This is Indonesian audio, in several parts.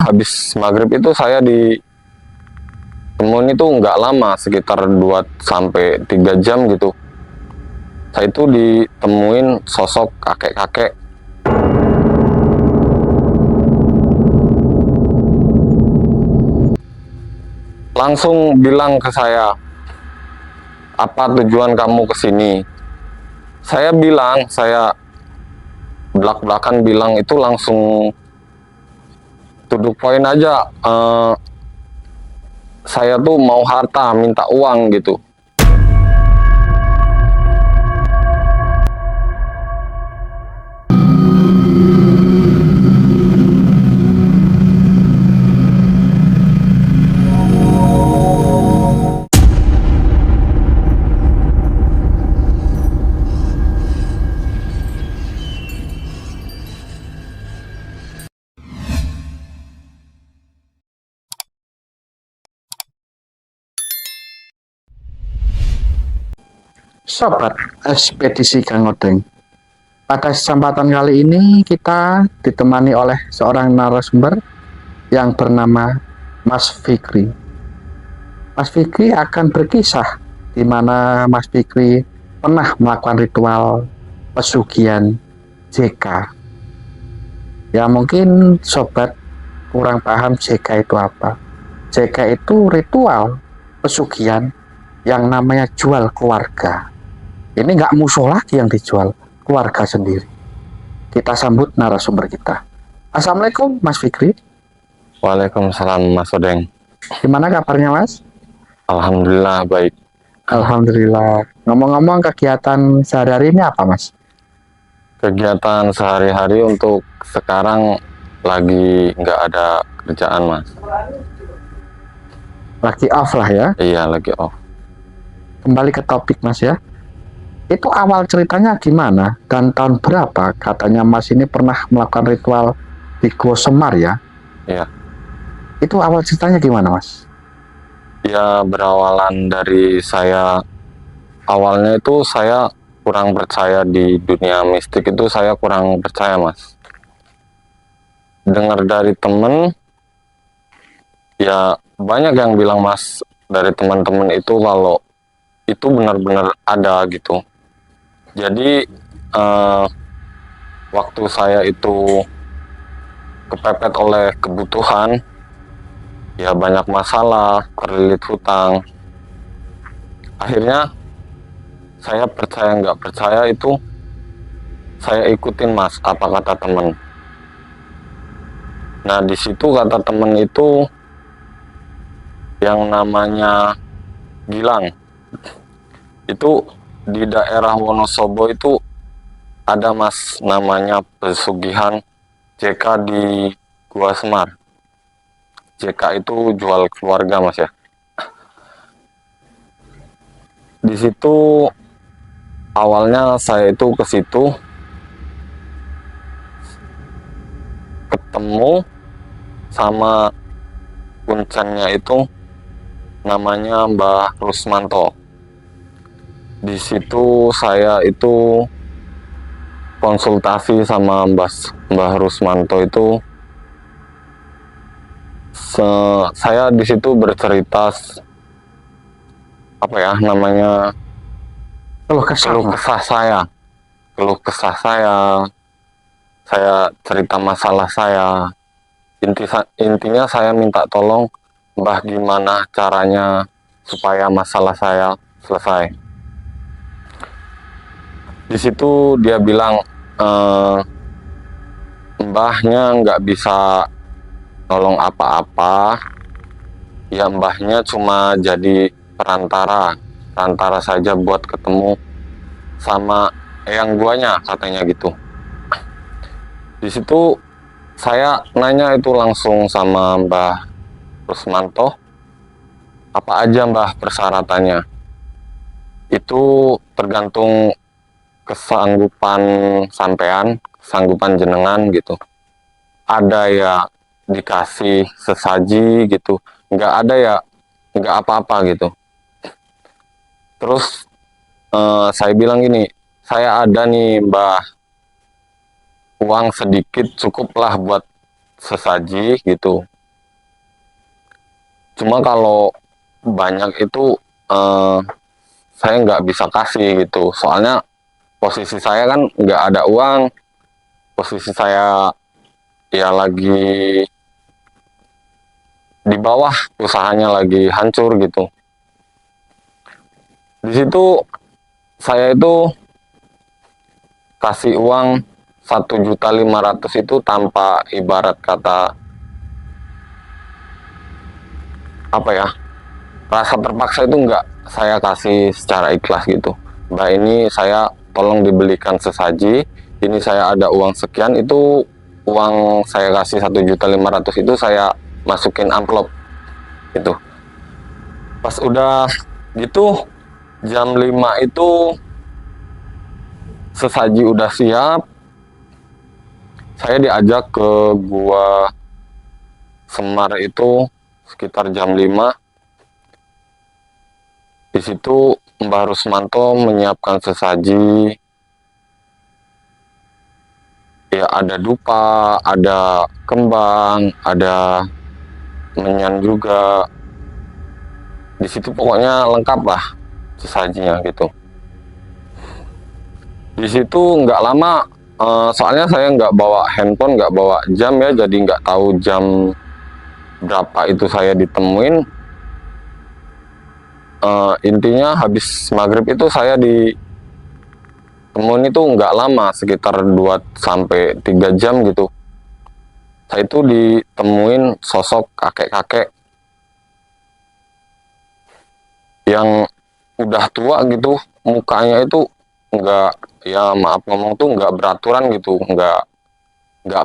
habis maghrib itu saya ditemuin itu nggak lama, sekitar 2 sampai 3 jam gitu. Saya itu ditemuin sosok kakek-kakek. Langsung bilang ke saya, apa tujuan kamu ke sini? Saya bilang, saya belak-belakan bilang itu langsung to the point aja. Saya tuh mau harta, minta uang gitu. Sobat Ekspedisi Kang Odeng, pada kesempatan kali ini kita ditemani oleh seorang narasumber yang bernama Mas Fikri. Mas Fikri akan berkisah di mana Mas Fikri pernah melakukan ritual pesugihan JK. Ya mungkin sobat kurang paham JK itu apa. JK itu ritual pesugihan yang namanya jual keluarga. Ini nggak musuh lagi yang dijual, keluarga sendiri. Kita sambut narasumber kita. Assalamualaikum Mas Fikri. Waalaikumsalam Mas Odeng. Gimana kabarnya Mas? Alhamdulillah baik. Alhamdulillah. Ngomong-ngomong kegiatan sehari-hari ini apa Mas? Kegiatan sehari-hari untuk sekarang lagi nggak ada kerjaan Mas. Lagi off lah ya. Iya lagi off. Kembali ke topik Mas ya. Itu awal ceritanya gimana dan tahun berapa katanya Mas ini pernah melakukan ritual di Gua Semar ya? Iya. Itu awal ceritanya gimana Mas? Ya berawalan dari saya, awalnya itu saya kurang percaya di dunia mistik, itu saya kurang percaya Mas. Dengar dari temen, ya banyak yang bilang Mas, dari teman-teman itu kalau itu benar-benar ada gitu. Jadi waktu saya itu kepepet oleh kebutuhan, ya banyak masalah, terlilit hutang. Akhirnya saya percaya nggak percaya itu saya ikutin Mas apa kata temen. Nah di situ kata temen itu yang namanya Gilang. Itu di daerah Wonosobo itu ada Mas namanya pesugihan JK di Gua Semar. JK itu jual keluarga Mas ya. Di situ awalnya saya itu ke situ ketemu sama kuncennya itu namanya Mbah Rusmanto. Di situ saya itu konsultasi sama Mbah Rusmanto itu. Saya di situ bercerita apa ya namanya keluh kesah saya, saya cerita masalah saya. Intinya saya minta tolong Mbah gimana caranya supaya masalah saya selesai. Di situ dia bilang mbahnya nggak bisa nolong apa-apa, ya mbahnya cuma jadi perantara saja buat ketemu sama eyang guanya katanya gitu. Di situ saya nanya itu langsung sama Mbah Rusmanto, apa aja Mbah persyaratannya? Itu tergantung kesanggupan sampean, kesanggupan jenengan gitu. Ada ya dikasih sesaji gitu, nggak ada ya nggak apa-apa gitu. Terus saya bilang gini, saya ada nih Mbah, uang sedikit cukuplah buat sesaji gitu. Cuma kalau banyak itu saya nggak bisa kasih gitu. Soalnya posisi saya kan nggak ada uang, posisi saya ya lagi di bawah, usahanya lagi hancur gitu. Di situ saya itu kasih uang 1.500.000 itu tanpa ibarat kata apa ya, rasa terpaksa itu enggak, saya kasih secara ikhlas gitu. Mbak, ini saya tolong dibelikan sesaji, ini saya ada uang sekian, itu uang saya kasih 1.500.000 itu saya masukin amplop gitu. Pas udah gitu jam 5 itu sesaji udah siap, saya diajak ke gua Semar itu sekitar jam 5. Di situ Mbah Rusmanto menyiapkan sesaji. Ya ada dupa, ada kembang, ada menyan juga. Di situ pokoknya lengkap lah sesajinya gitu. Di situ nggak lama, soalnya saya nggak bawa handphone, nggak bawa jam ya, jadi nggak tahu jam berapa itu saya ditemuin. Intinya habis maghrib itu saya ditemuin itu nggak lama, sekitar 2 sampai 3 jam gitu. Saya itu ditemuin sosok kakek-kakek yang udah tua gitu, mukanya itu nggak, ya maaf ngomong tuh nggak beraturan gitu, nggak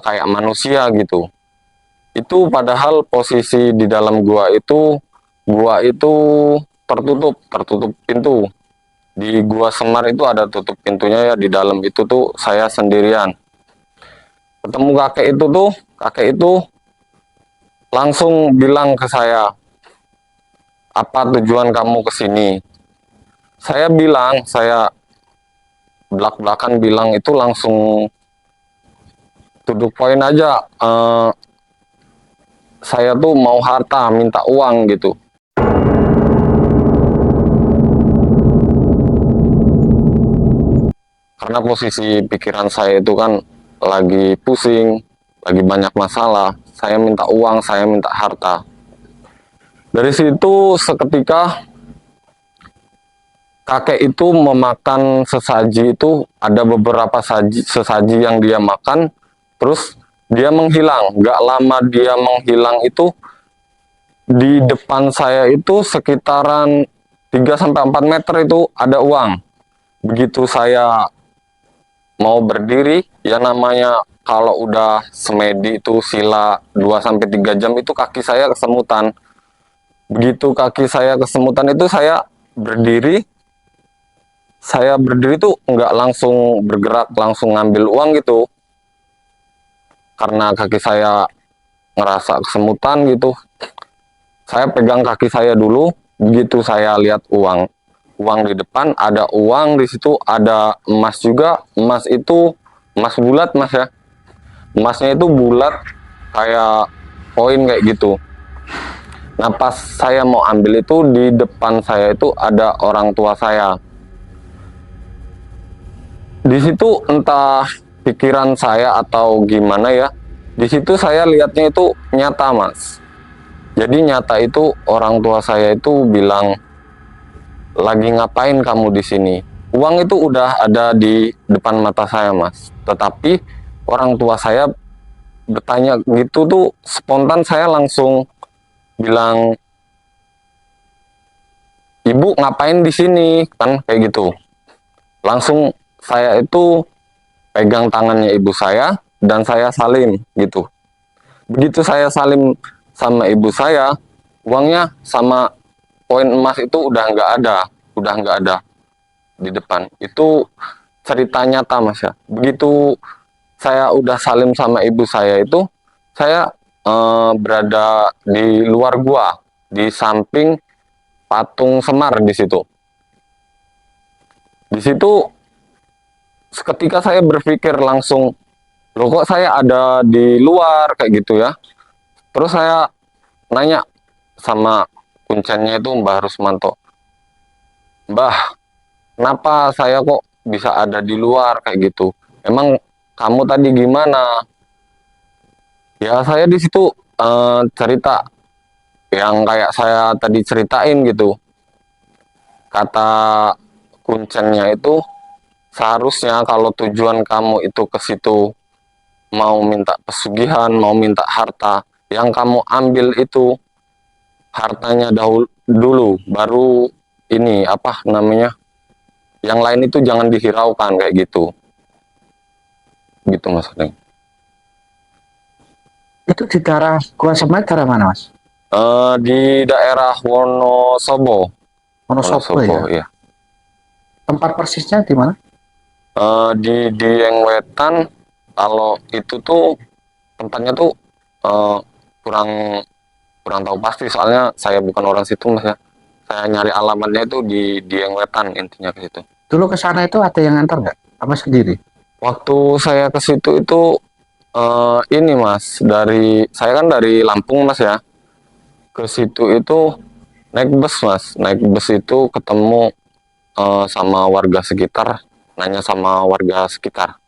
kayak manusia gitu. Itu padahal posisi di dalam gua itu tertutup pintu. Di gua Semar itu ada tutup pintunya ya, di dalam itu tuh saya sendirian. Ketemu kakek itu langsung bilang ke saya, apa tujuan kamu ke sini? Saya belak-belakan bilang itu langsung to poin aja. Saya tuh mau harta, minta uang gitu. Karena posisi pikiran saya itu kan lagi pusing, lagi banyak masalah. Saya minta uang, saya minta harta. Dari situ seketika kakek itu memakan sesaji itu, ada beberapa sesaji yang dia makan, terus dia menghilang. Gak lama dia menghilang itu, di depan saya itu sekitaran 3 sampai 4 meter itu ada uang. Begitu saya mau berdiri, ya namanya kalau udah semedi itu sila 2 sampai 3 jam itu kaki saya kesemutan. Begitu kaki saya kesemutan itu saya berdiri tuh nggak langsung bergerak, langsung ngambil uang gitu. Karena kaki saya ngerasa kesemutan gitu. Saya pegang kaki saya dulu, begitu saya lihat uang di depan, ada uang di situ, ada emas juga. Emas itu emas bulat, Mas ya. Emasnya itu bulat kayak koin kayak gitu. Nah, pas saya mau ambil itu, di depan saya itu ada orang tua saya. Di situ entah pikiran saya atau gimana ya, di situ saya lihatnya itu nyata, Mas. Jadi nyata itu orang tua saya itu bilang, lagi ngapain kamu di sini? Uang itu udah ada di depan mata saya, Mas. Tetapi orang tua saya bertanya gitu tuh, spontan saya langsung bilang, ibu ngapain di sini? Kan kayak gitu. Langsung saya itu pegang tangannya ibu saya dan saya salim gitu. Begitu saya salim sama ibu saya, uangnya sama koin emas itu udah nggak ada di depan. Itu cerita nyata, Mas ya. Begitu saya udah salim sama ibu saya itu, saya berada di luar gua, di samping patung Semar di situ. Di situ seketika saya berpikir langsung, loh kok saya ada di luar kayak gitu ya. Terus saya nanya, sama kuncennya itu Mbah Rusmanto, "Mbah, kenapa saya kok bisa ada di luar kayak gitu? Emang kamu tadi gimana?" Ya saya di situ cerita yang kayak saya tadi ceritain gitu. Kata kuncennya itu, seharusnya kalau tujuan kamu itu ke situ mau minta pesugihan, mau minta harta, yang kamu ambil itu hartanya dulu, baru ini apa namanya, yang lain itu jangan dihiraukan kayak gitu, gitu Mas Neng. Itu di daerah Gua Semeru, daerah mana Mas? Di daerah Wonosobo, Wonosobo Wonosobo ya. ya. Tempat persisnya di mana? Di Dieng Wetan, kalau itu tuh tempatnya tuh eh, kurang kurang tahu pasti, soalnya saya bukan orang situ Mas ya. Saya nyari alamatnya itu di Dieng Wetan, intinya ke situ. Dulu ke sana itu ada yang ngantar nggak? Apa sendiri? Waktu saya ke situ itu ini Mas, dari saya kan dari Lampung Mas ya. Ke situ itu naik bus Mas. Naik bus itu ketemu sama warga sekitar, nanya sama warga sekitar.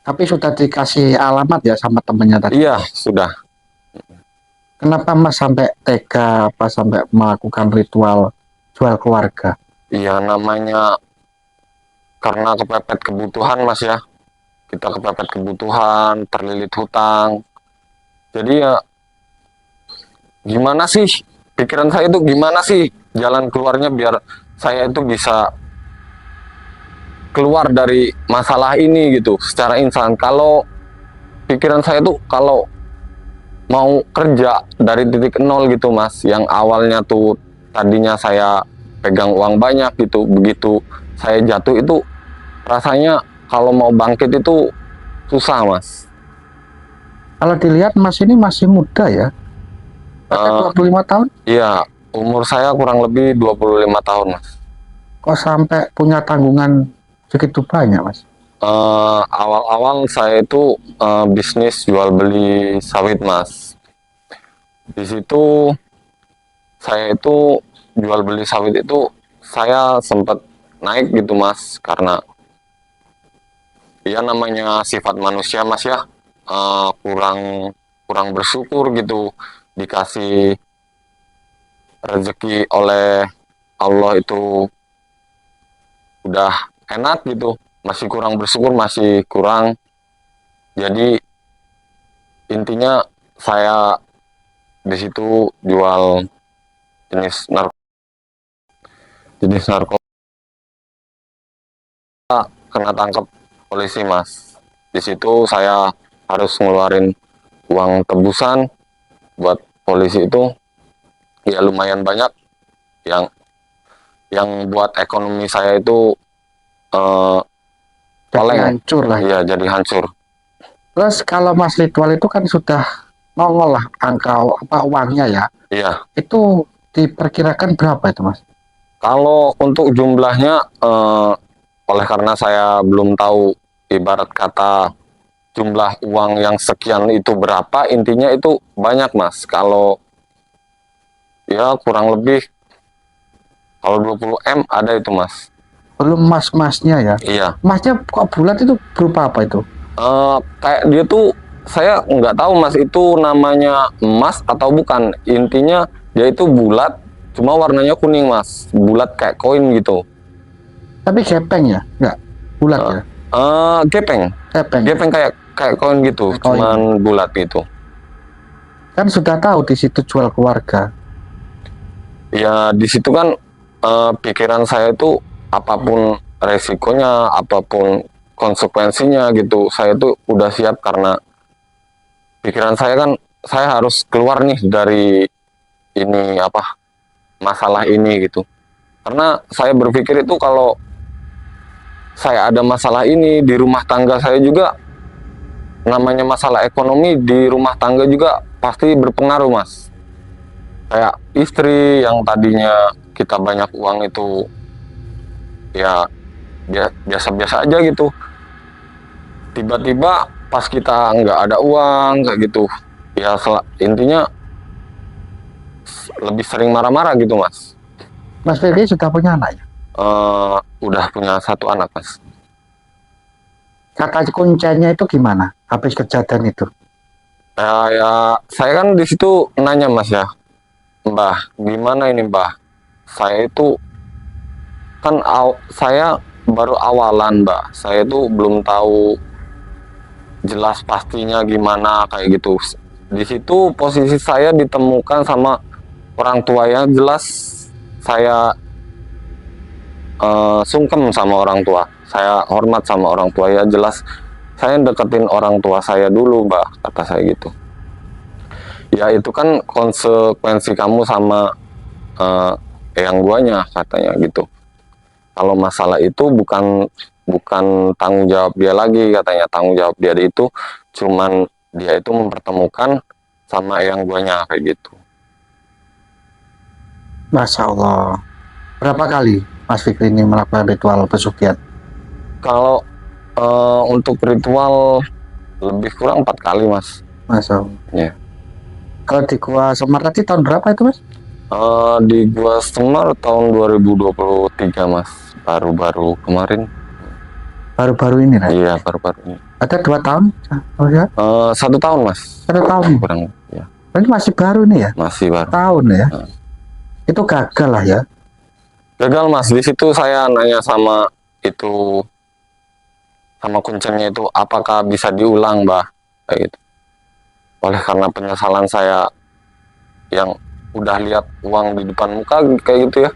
Tapi sudah dikasih alamat ya sama temennya tadi. Iya, sudah. Kenapa Mas sampai tega apa sampai melakukan ritual jual keluarga? Iya, namanya karena kepepet kebutuhan Mas ya. Kita kepepet kebutuhan, terlilit hutang. Jadi ya gimana sih? Pikiran saya itu gimana sih jalan keluarnya biar saya itu bisa keluar dari masalah ini gitu secara instan. Kalau pikiran saya tuh kalau mau kerja dari titik nol gitu Mas, yang awalnya tuh tadinya saya pegang uang banyak gitu, begitu saya jatuh itu rasanya kalau mau bangkit itu susah Mas. Kalau dilihat Mas ini masih muda ya. Eh, 25 tahun. iya, umur saya kurang lebih 25 tahun Mas. Kok sampai punya tanggungan segitu banyak Mas? Awal-awal saya itu bisnis jual beli sawit Mas. Di situ saya itu jual beli sawit itu saya sempat naik gitu Mas, karena ya namanya sifat manusia Mas ya, kurang kurang bersyukur gitu, dikasih rezeki oleh Allah itu udah enak gitu, masih kurang bersyukur, masih kurang. Jadi intinya saya di situ jual jenis narkoba, kena tangkap polisi Mas. Di situ saya harus ngeluarin uang tebusan buat polisi itu ya lumayan banyak, yang buat ekonomi saya itu eh, Jadi oleng, hancur lah. ya jadi hancur. Terus kalau Mas ritual itu kan sudah nongol lah angka apa uangnya ya. Iya, Itu diperkirakan berapa itu Mas? kalau untuk jumlahnya oleh karena saya belum tahu ibarat kata jumlah uang yang sekian itu berapa, intinya itu banyak Mas. Kalau ya kurang lebih kalau 20 M ada itu Mas. Belum mas-masnya ya. Iya. Masnya kok bulat itu berupa apa itu? Kayak dia tuh saya nggak tahu Mas itu namanya emas atau bukan. Intinya dia itu bulat, cuma warnanya kuning Mas. Bulat kayak koin gitu. Tapi gepeng ya? Enggak. Bulat ya? Gepeng. Gepeng. Gepeng kayak kayak koin gitu, Kayak koin. cuman bulat gitu. Kan sudah tahu di situ jual keluarga. Ya di situ kan pikiran saya itu apapun resikonya, apapun konsekuensinya gitu, saya tuh udah siap karena pikiran saya kan saya harus keluar nih dari ini apa masalah ini gitu. Karena saya berpikir itu kalau saya ada masalah ini di rumah tangga saya juga, namanya masalah ekonomi di rumah tangga juga pasti berpengaruh Mas. Kayak istri yang tadinya kita banyak uang itu ya biasa-biasa aja gitu, tiba-tiba pas kita nggak ada uang kayak gitu ya, intinya lebih sering marah-marah gitu mas. Mas Fikri sudah punya anak ya? Udah punya 1 anak mas. Kata kuncinya itu gimana? Habis kejadian itu. Ya saya kan di situ nanya mas ya, Mbah gimana ini Mbah, saya itu kan saya baru awalan Mbak, saya itu belum tahu jelas pastinya gimana kayak gitu. Di situ posisi saya ditemukan sama orang tua yang jelas saya sungkem sama orang tua, saya hormat sama orang tua ya, jelas saya deketin orang tua saya dulu Mbak, kata saya gitu. Ya itu kan konsekuensi kamu sama yang guanya, katanya gitu. Kalau masalah itu bukan bukan tanggung jawab dia lagi, katanya. Tanggung jawab dia itu cuman dia itu mempertemukan sama yang guanya kayak gitu. Masya Allah. Berapa kali Mas Fikri ini melakukan ritual pesugihan? Kalau untuk ritual lebih kurang 4 kali mas. Masya Allah. Ya. Kalau di Gua Semar tadi tahun berapa itu Mas? Di Gua Semar tahun 2023 mas, baru-baru kemarin. Baru-baru ini lah. Iya baru-baru ini. Ada 2 tahun? Oh ya? 1 tahun mas. 1 tahun. Kurang ya. Ini masih baru nih ya? Masih baru. Tahun ya? Itu gagal lah ya? Gagal mas. Di situ saya nanya sama itu, sama kuncennya itu, apakah bisa diulang Mbah, kayak gitu. Oleh karena penyesalan saya yang udah lihat uang di depan muka kayak gitu ya,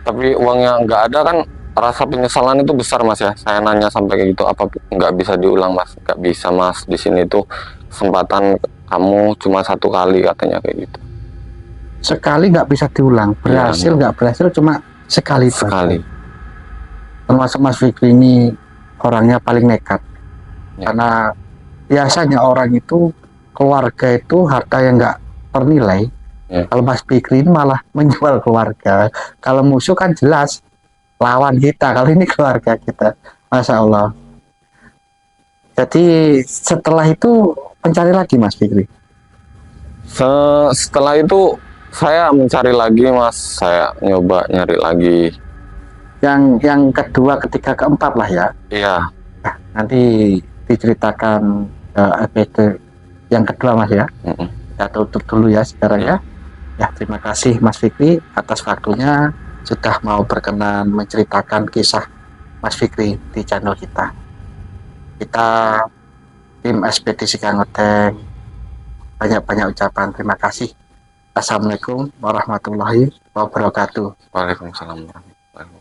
tapi uangnya nggak ada kan, rasa penyesalan itu besar mas ya. Saya nanya sampai kayak gitu, apa nggak bisa diulang mas? Nggak bisa mas, di sini tuh kesempatan kamu cuma 1 kali, katanya kayak gitu. Sekali nggak bisa diulang, berhasil nggak berhasil cuma sekali. Sekali. Termasuk Mas Fikri ini orangnya paling nekat Ya. karena biasanya orang itu, keluarga itu harta yang nggak ternilai. Ya. Kalau Mas Fikri ini malah menjual keluarga. Kalau musuh kan jelas lawan kita, kalau ini keluarga kita. Masya Allah. Jadi setelah itu mencari lagi Mas Fikri. Setelah itu saya mencari lagi mas, saya nyoba nyari lagi. Yang kedua, ketiga, keempat lah ya. Iya. Nah, nanti diceritakan episode yang kedua mas ya. Kita tutup dulu ya sekarang ya. Ya terima kasih Mas Fikri atas waktunya, sudah mau berkenan menceritakan kisah Mas Fikri di channel kita. Kita tim Ekspedisi Kang Odeng banyak-banyak ucapan terima kasih. Assalamualaikum warahmatullahi wabarakatuh. Waalaikumsalam warahmatullahi wabarakatuh.